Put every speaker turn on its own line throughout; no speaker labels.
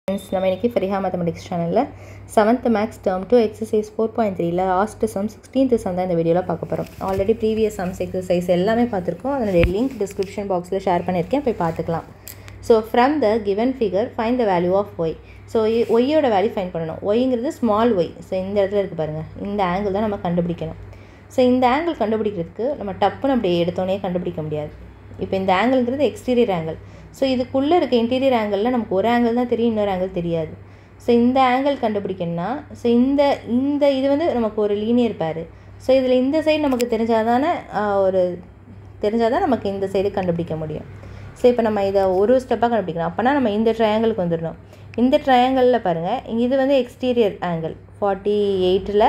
நம்ம இன்னைக்கு ஃபரிஹா மேத்தமெட்டிக்ஸ் சேனலில் 7th மேக்ஸ் டேர்ம் 2 எக்ஸசைஸ் 4.3ல லாஸ்ட் சம் 16th சம் தான் இந்த வீடியோவில் பார்க்க போகிறோம். ஆல்ரெடி ப்ரீவியஸ் சம்ஸ் எக்ஸசைஸ் எல்லாமே பார்த்துருக்கோம். அதனுடைய லிங்க் டிஸ்கிரிப்ஷன் பாக்ஸில் ஷேர் பண்ணியிருக்கேன், போய் பார்த்துக்கலாம். So from the given figure find the value of y. So ஒய்யோட வேல்யூ ஃபைண்ட் பண்ணணும். ஒய்ங்கிறது ஸ்மால் ஒய். ஸோ இந்த இடத்துல இருக்குது பாருங்கள், இந்த ஆங்கிள் தான் நம்ம கண்டுபிடிக்கணும். ஸோ இந்த ஆங்கிள் கண்டுபிடிக்கிறதுக்கு நம்ம டப்புன்னு அப்படி எடுத்தோன்னே கண்டுபிடிக்க முடியாது. இப்போ இந்த ஆங்கிள்ங்கிறது எக்ஸ்டீரியர் ஆங்கிள். ஸோ இதுக்குள்ளே இருக்க இன்டீரியர் ஆங்கிளில் நமக்கு ஒரு ஆங்கிள் தான் தெரியும், இன்னொரு ஆங்கிள் தெரியாது. ஸோ இந்த ஆங்கிள் கண்டுபிடிக்கணும்னா ஸோ இந்த இது வந்து நமக்கு ஒரு லீனியர் பேரு. ஸோ இதில் இந்த சைடு நமக்கு தெரிஞ்சாதான் நமக்கு இந்த சைடு கண்டுபிடிக்க முடியும். ஸோ இப்போ நம்ம இதை ஒரு ஸ்டெப்பாக கண்டுபிடிக்கணும். அப்போனா நம்ம இந்த ட்ரையாங்கிளுக்கு வந்துடணும். இந்த ட்ரையாங்கிளில் பாருங்கள், இது வந்து எக்ஸ்டீரியர் ஆங்கிள் 48ல்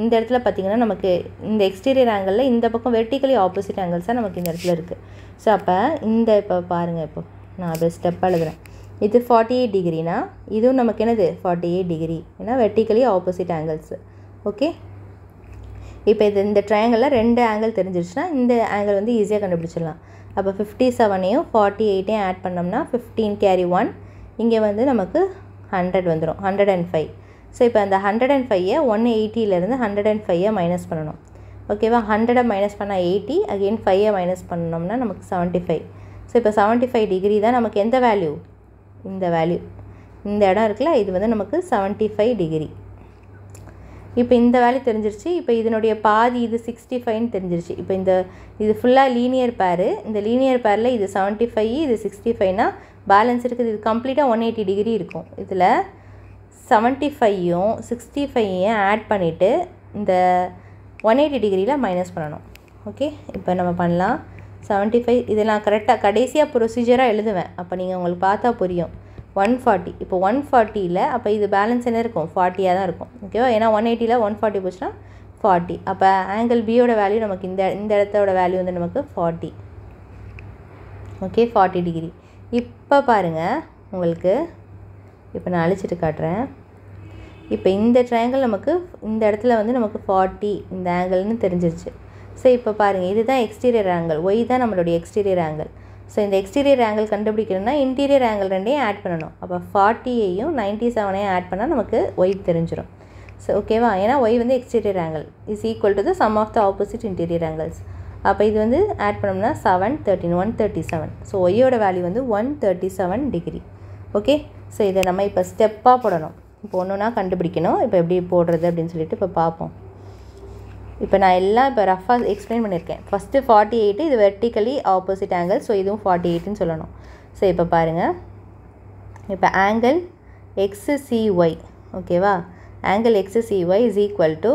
இந்த இடத்துல பார்த்திங்கன்னா நமக்கு இந்த எக்ஸ்டீரியர் ஆங்கிளில் இந்த பக்கம் வெர்டிக்கலி ஆப்போசிட் ஆங்கிள்ஸாக நமக்கு இந்த இடத்துல இருக்குது. ஸோ அப்போ இப்போ பாருங்கள், இப்போ நான் அப்படியே ஸ்டெப்பாக எழுதுகிறேன். இது 48 டிகிரினா இதுவும் நமக்கு என்னது 48 டிகிரி, ஏன்னா வெர்டிக்கலி ஆப்போசிட் ஆங்கிள்ஸு. ஓகே, இப்போ இந்த ட்ரையாங்கிளில் ரெண்டு ஆங்கிள் தெரிஞ்சிருச்சுன்னா இந்த ஆங்கிள் வந்து ஈஸியாக கண்டுபிடிச்சிடலாம். அப்போ 57ஐயும் 48ஐயும் ஆட் பண்ணோம்னா 15 கேரி 1, இங்கே வந்து நமக்கு 100 வந்துடும், 105. ஸோ இப்போ அந்த 105ஐ 180லேருந்து 105ஐ மைனஸ் பண்ணணும். ஓகேவா, 100 மைனஸ் பண்ணால் 80, அகெயின் 5ஐ மைனஸ் பண்ணோம்னா நமக்கு 75. ஸோ இப்போ 75 டிகிரி தான் நமக்கு எந்த வேல்யூ, இந்த வேல்யூ, இந்த இடம் இருக்குல்ல, இது வந்து நமக்கு 75 டிகிரி. இப்போ இந்த வேல்யூ தெரிஞ்சிருச்சு. இப்போ இதனுடைய பாதி இது 65ன்னு தெரிஞ்சிருச்சு. இப்போ இது ஃபுல்லாக லீனியர் பேரு. இந்த லீனியர் பேரில் இது 75, இது 65னா பேலன்ஸ் இருக்குது. இது கம்ப்ளீட்டாக 180 டிகிரி இருக்கும். இதில் 75யும் 65ஐயும் ஆட் பண்ணிவிட்டு இந்த 180 டிகிரியில் மைனஸ் பண்ணணும். ஓகே, இப்போ நம்ம பண்ணலாம். 75 இதெல்லாம் கரெக்டாக கடைசியாக ப்ரொசீஜராக எழுதுவேன், அப்போ நீங்கள் உங்களுக்கு பார்த்தா புரியும். 140, இப்போ 140ல் அப்போ இது பேலன்ஸ் என்ன இருக்கும், 40யாக தான் இருக்கும். ஓகேவா, ஏன்னா 180ல் 140 போச்சுன்னா 40. அப்போ ஆங்கிள் பியோட வேல்யூ நமக்கு இந்த இடத்தோட வேல்யூ வந்து நமக்கு 40. Okay, 40 degree. இப்போ பாருங்கள் உங்களுக்கு, இப்போ நான் அழிச்சிட்டு காட்டுறேன். இப்போ இந்த ட்ரையாங்கிள் நமக்கு இந்த இடத்துல வந்து நமக்கு 40 இந்த ஆங்கிள்னு தெரிஞ்சிருச்சு. ஸோ இப்போ பாருங்கள், இதுதான் எக்ஸ்டீரியர் ஆங்கிள், ஒய் தான் நம்மளுடைய எக்ஸ்டீரியர் ஆங்கிள். ஸோ இந்த எக்ஸ்டீரியர் ஆங்கிள் கண்டுபிடிக்கணும்னா இன்டீரியர் ஆங்கிள் ரெண்டையும் ஆட் பண்ணணும். அப்போ 40ஐயும் 97ஐயும் ஆட் பண்ணால் நமக்கு ஒய் தெரிஞ்சிடும். ஸோ ஓகேவா, ஏன்னா ஒய் வந்து exterior angle is equal to the sum of the opposite interior angles. அப்போ இது வந்து ஆட் பண்ணோம்னா 7, 13, 137. ஸோ ஒய்யோட வேல்யூ வந்து 137 டிகிரி. ஓகே, ஸோ இதை நம்ம இப்போ ஸ்டெப்பாக போடணும். இப்போ ஒன்றுனா கண்டுபிடிக்கணும். இப்போ எப்படி போடுறது அப்படின்னு சொல்லிட்டு இப்போ பார்ப்போம். இப்போ நான் எல்லாம் இப்போ ரஃபாக எக்ஸ்பிளைன் பண்ணியிருக்கேன். ஃபஸ்ட்டு 48, இது வெர்டிக்கலி ஆப்போசிட் ஆங்கிள். ஸோ இதுவும் 48ன்னு சொல்லணும். ஸோ இப்போ பாருங்கள், இப்போ ஆங்கிள் XCY, ஓகேவா, angle XCY is equal to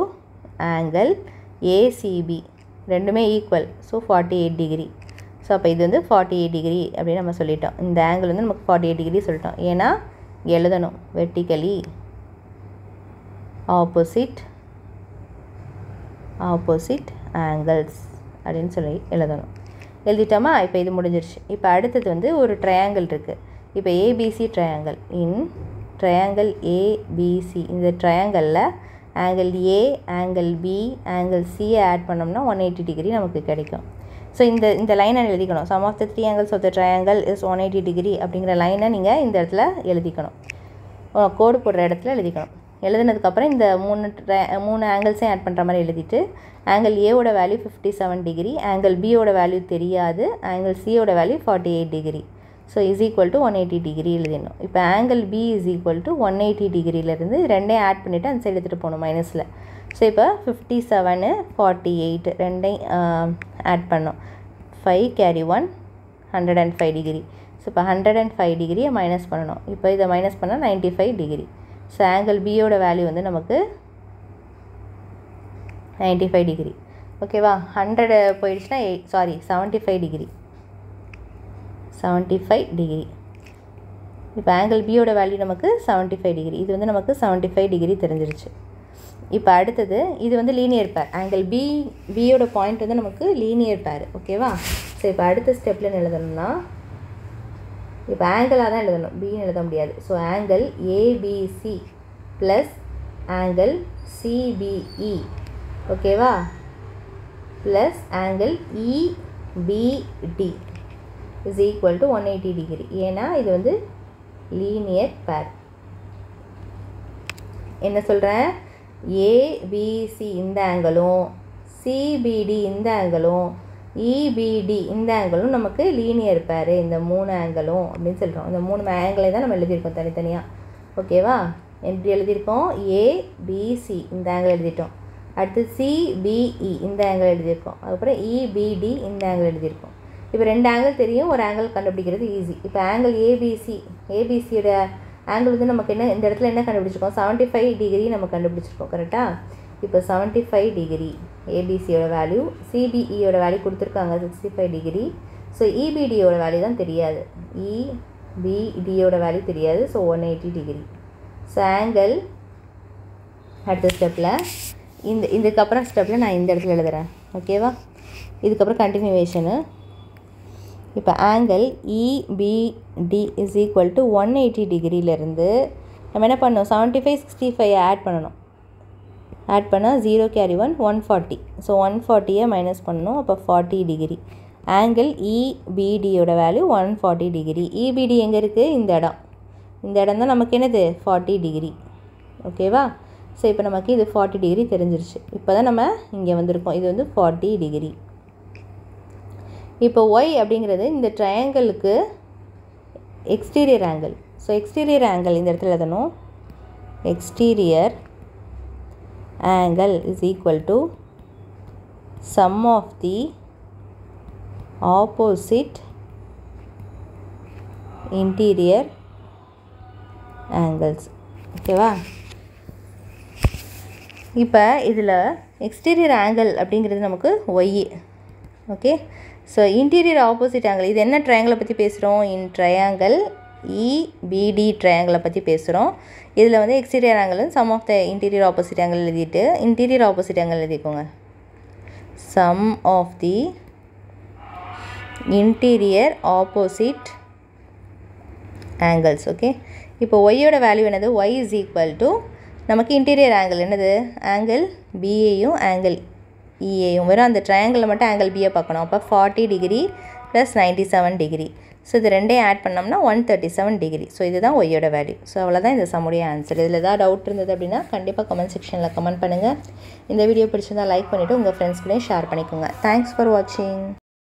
angle ACB, ரெண்டுமே ஈக்குவல். So 48 degree. ஸோ அப்போ இது வந்து 48 டிகிரி அப்படின்னு நம்ம சொல்லிட்டோம். இந்த ஆங்கிள் வந்து நமக்கு 48 டிகிரி சொல்லிட்டோம். ஏன்னா எழுதணும் வெர்டிக்கலி ஆப்போசிட் ஆங்கிள்ஸ் அப்படின்னு சொல்லி எழுதணும். எழுதிட்டோமா, இப்போ இது முடிஞ்சிருச்சு. இப்போ அடுத்தது வந்து ஒரு ட்ரையாங்கிள் இருக்குது. இப்போ ABC triangle. In triangle ABC, இந்த ட்ரையாங்கிளில் angle A, angle B, angle சியை ஆட் பண்ணோம்னா 180 டிகிரி நமக்கு கிடைக்கும். ஸோ இந்த லைனை எழுதிக்கணும். Sum of the 3 angles of the triangle is 180 degree அப்படிங்கிற லைனை நீங்கள் இந்த இடத்துல எழுதிக்கணும். கோடு போடுற இடத்துல எழுதிக்கணும். எழுதுனதுக்கப்புறம் இந்த மூணு ஆங்கிள்ஸையும் ஆட் பண்ணுற மாதிரி எழுதிட்டு ஆங்கிள் ஏவோட வேல்யூ 57 டிகிரி, ஆங்கிள் பியோட வேல்யூ தெரியாது, ஆங்கிள் சியோட value 48 degree. So is equal to 180 degree எழுதிடணும். இப்போ angle B is equal to 180 டிகிரியிலேருந்து ரெண்டையும் ஆட் பண்ணிவிட்டு அந்த சைடு எடுத்துகிட்டு போகணும் மைனஸில். ஸோ இப்போ 57, 48 ரெண்டையும் ஆட் பண்ணோம். 5 கேரி 1, 105 டிகிரி. ஸோ இப்போ 105 டிகிரியை மைனஸ் பண்ணணும். இப்போ இதை மைனஸ் பண்ணால் 95 டிகிரி. ஸோ ஆங்கிள் பியோட வேல்யூ வந்து நமக்கு 95 டிகிரி. ஓகேவா, 100 போயிடுச்சுன்னா 75 டிகிரி. 75 டிகிரி. இப்போ ஆங்கிள் பியோட வேல்யூ நமக்கு 75 டிகிரி. இது வந்து நமக்கு 75 டிகிரி தெரிஞ்சிருச்சு. இப்போ அடுத்தது இது வந்து லீனியர் பேர். ஆங்கிள் பியோட பாயிண்ட் வந்து நமக்கு லீனியர் பேர். ஓகேவா, ஸோ இப்போ அடுத்த ஸ்டெப்பில் எழுதணும்னா இப்போ ஆங்கிளாக தான் எழுதணும், பின்னு எழுத முடியாது. So angle ABC plus angle CBE, ஓகேவா, plus angle EBD is equal to 180 degree. ஏன்னா இது வந்து லீனியர் பேர். என்ன சொல்கிறேன், ஏபிசி இந்த ஆங்கிளும் சிபிடி இந்த ஆங்கிளும் இபிடி இந்த ஆங்கிளும் நமக்கு லீனியர் பேர், இந்த 3 ஆங்கிளும் அப்படின்னு சொல்கிறோம். இந்த 3 ஆங்கிளை தான் நம்ம எழுதியிருக்கோம் தனித்தனியாக. ஓகேவா, எப்படி எழுதியிருக்கோம், ஏபிசி இந்த ஆங்கிள் எழுதிட்டோம். அடுத்து சிபிஇ இந்த ஆங்கிள் எழுதியிருக்கோம். அதுக்கப்புறம் இபிடி இந்த ஆங்கிள் எழுதியிருக்கோம். இப்போ 2 ஆங்கிள் தெரியும், ஒரு ஆங்கிள் கண்டுபிடிக்கிறது ஈஸி. இப்போ ஆங்கிள் ஏபிசியோட ஆங்கிள் வந்து நமக்கு என்ன, இந்த இடத்துல என்ன கண்டுபிடிச்சிருக்கோம், 75 டிகிரி நம்ம கண்டுபிடிச்சிருக்கோம். கரெக்டாக, இப்போ 75 டிகிரி ஏபிசியோட வேல்யூ, சிபிஇயோட வேல்யூ கொடுத்துருக்காங்க 65 டிகிரி. ஸோ இபிடியோட வேல்யூ தான் தெரியாது, இபிடியோட வேல்யூ தெரியாது. So 180 degree. ஸோ ஆங்கிள் அடுத்த ஸ்டெப்பில் இதுக்கப்புறம் ஸ்டெப்பில் நான் இந்த இடத்துல எழுதுகிறேன். ஓகேவா, இதுக்கப்புறம் கண்டினியூவேஷனு. இப்போ angle EBD is equal to 180 டிகிரியிலேருந்து நம்ம என்ன பண்ணணும், 75 65 ஆட் பண்ணணும். ஆட் பண்ணால் 0 கேரி 140. ஸோ 140 மைனஸ் பண்ணணும். அப்போ 40 டிகிரி. ஆங்கிள் இபிடியோட வேல்யூ 140 டிகிரி. இபிடி எங்கே இருக்குது, இந்த இடம் தான் நமக்கு என்னது 40 டிகிரி. ஓகேவா, ஸோ இப்போ நமக்கு இது 40 டிகிரி தெரிஞ்சிருச்சு. இப்போ தான் நம்ம இங்கே வந்திருக்கோம், இது வந்து 40 டிகிரி. இப்போ ஒய் அப்படிங்கிறது இந்த ட்ரையாங்கிளுக்கு exterior angle. So exterior angle இந்த இடத்துல எழுதணும், exterior angle is equal to sum of the opposite interior angles. ஓகேவா, இப்போ இதில் எக்ஸ்டீரியர் ஆங்கிள் அப்படிங்கிறது நமக்கு y. Okay, so interior opposite angle, இது என்ன ட்ரையாங்கிளை பற்றி பேசுகிறோம், இன் ட்ரையாங்கிள் இபிடி ட்ரையாங்கிளை பற்றி பேசுகிறோம். இதில் வந்து exterior angle sum of the interior opposite angle எழுதிட்டு இன்டீரியர் ஆப்போசிட் ஆங்கிள் எழுதிக்கோங்க, sum of the interior opposite angles. Okay, இப்போ ஒய்யோட வேல்யூ என்னது, ஒய் இஸ் ஈக்குவல் டு நமக்கு இன்டீரியர் ஆங்கிள் என்னது, ஆங்கிள் பிஏயும் ஆங்கிள் இஏயும், வெறும் அந்த ட்ரையாங்கிளில் மட்டும் ஆங்கிள் பிஏ பார்க்கணும். அப்போ 40 டிகிரி ப்ளஸ் 97 டிகிரி. ஸோ இது ரெண்டையும் ஆட் பண்ணோம்னா 137 டிகிரி. ஸோ இதுதான் ஒய்யோட வேல்யூ. ஸோ அவ்வளோதான் இந்த சம்முடைய ஆன்சர். இதில் ஏதாவது டவுட் இருந்தது அப்படின்னா கண்டிப்பாக கமெண்ட் செக்ஷனில் கமெண்ட் பண்ணுங்கள். இந்த வீடியோ பிடிச்சிருந்தால் லைக் பண்ணிவிட்டு உங்கள் ஃப்ரெண்ட்ஸ்களையும் ஷேர் பண்ணிக்கோங்க. தேங்க்ஸ் ஃபார் வாட்சிங்.